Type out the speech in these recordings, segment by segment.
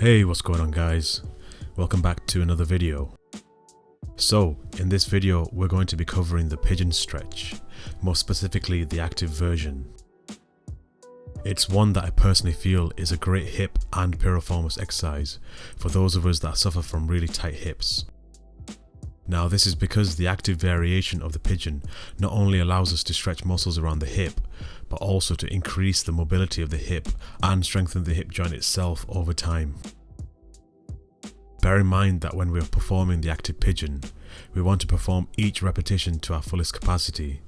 Hey, what's going on guys? Welcome back to another video. So, in this video we're going to be covering the pigeon stretch, more specifically the active version. It's one that I personally feel is a great hip and piriformis exercise for those of us that suffer from really tight hips. Now this is because the active variation of the pigeon not only allows us to stretch muscles around the hip, but also to increase the mobility of the hip and strengthen the hip joint itself over time. Bear in mind that when we are performing the active pigeon, we want to perform each repetition to our fullest capacity,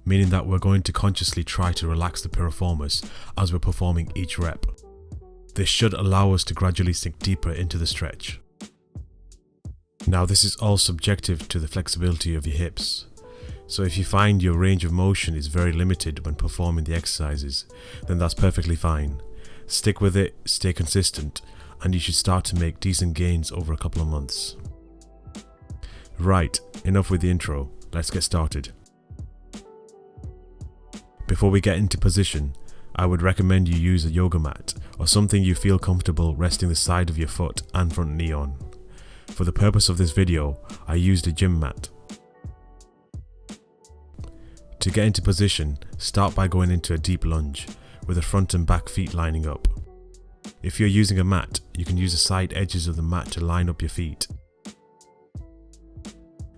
meaning that we're going to consciously try to relax the piriformis as we're performing each rep. This should allow us to gradually sink deeper into the stretch. Now this is all subjective to the flexibility of your hips, so if you find your range of motion is very limited when performing the exercises, then that's perfectly fine. Stick with it, stay consistent, and you should start to make decent gains over a couple of months. Right, enough with the intro, let's get started. Before we get into position, I would recommend you use a yoga mat or something you feel comfortable resting the side of your foot and front knee on. For the purpose of this video, I used a gym mat. To get into position, start by going into a deep lunge, with the front and back feet lining up. If you're using a mat, you can use the side edges of the mat to line up your feet.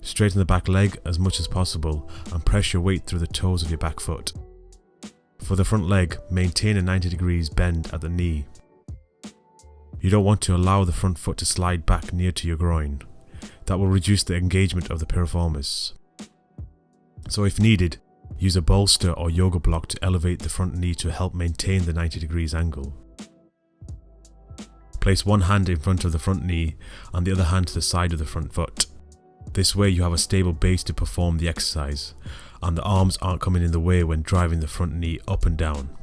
Straighten the back leg as much as possible and press your weight through the toes of your back foot. For the front leg, maintain a 90 degrees bend at the knee. You don't want to allow the front foot to slide back near to your groin. That will reduce the engagement of the piriformis. So if needed, use a bolster or yoga block to elevate the front knee to help maintain the 90 degrees angle. Place one hand in front of the front knee and the other hand to the side of the front foot. This way you have a stable base to perform the exercise, and the arms aren't coming in the way when driving the front knee up and down.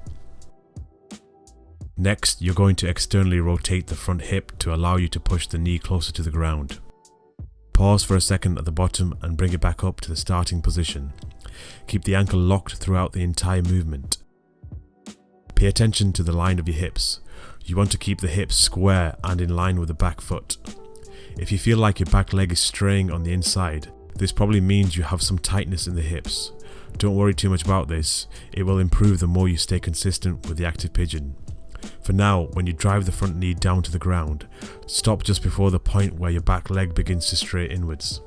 Next, you're going to externally rotate the front hip to allow you to push the knee closer to the ground. Pause for a second at the bottom and bring it back up to the starting position. Keep the ankle locked throughout the entire movement. Pay attention to the line of your hips. You want to keep the hips square and in line with the back foot. If you feel like your back leg is straying on the inside, this probably means you have some tightness in the hips. Don't worry too much about this, it will improve the more you stay consistent with the active pigeon. For now, when you drive the front knee down to the ground, stop just before the point where your back leg begins to stray inwards.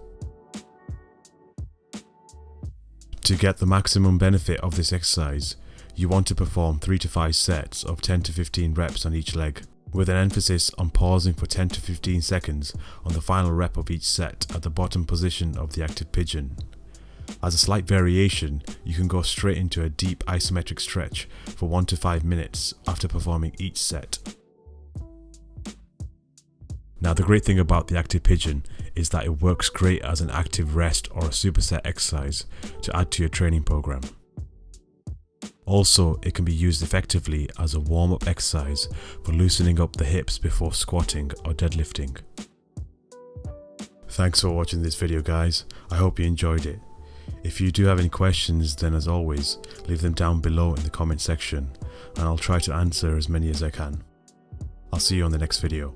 To get the maximum benefit of this exercise, you want to perform 3 to 5 sets of 10 to 15 reps on each leg, with an emphasis on pausing for 10 to 15 seconds on the final rep of each set at the bottom position of the active pigeon. As a slight variation, you can go straight into a deep isometric stretch for 1 to 5 minutes after performing each set. Now the great thing about the active pigeon is that it works great as an active rest or a superset exercise to add to your training program. Also, it can be used effectively as a warm-up exercise for loosening up the hips before squatting or deadlifting. Thanks for watching this video guys, I hope you enjoyed it. If you do have any questions, then as always, leave them down below in the comment section and I'll try to answer as many as I can. I'll see you on the next video.